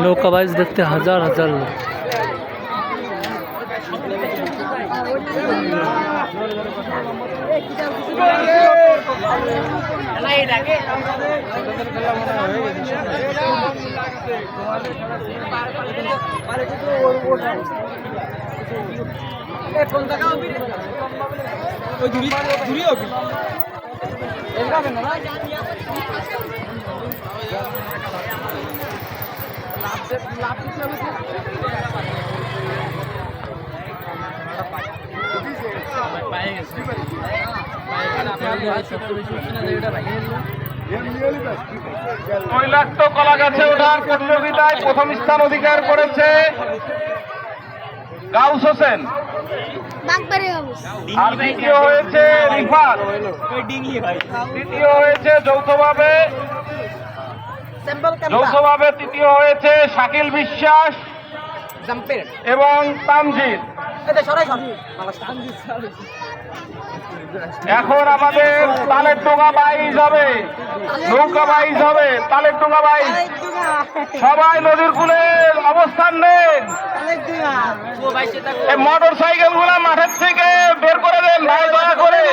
নৌকা বাইচ দেখতে হাজার হাজার লোক। তৈলাক্ত কলা গাছে ওঠার প্রতিযোগিতায় প্রথম স্থান অধিকার করেছে গাউস হোসেন, আর দ্বিতীয় হয়েছে রিফাত, তৃতীয় হয়েছে যৌথভাবে তৃতীয় হয়েছে শাকিল বিশ্বাস এবং তামজিদ। এখন আমাদের তালের ডোঙা বাইজ হবে, নৌকা বাইজ হবে, তালের ডোঙা বাইজ। সবাই নদীর কূলে অবস্থান নেন। মোটর সাইকেল গুলা মাঠের থেকে বের করে দেন ভাই, দয়া করে।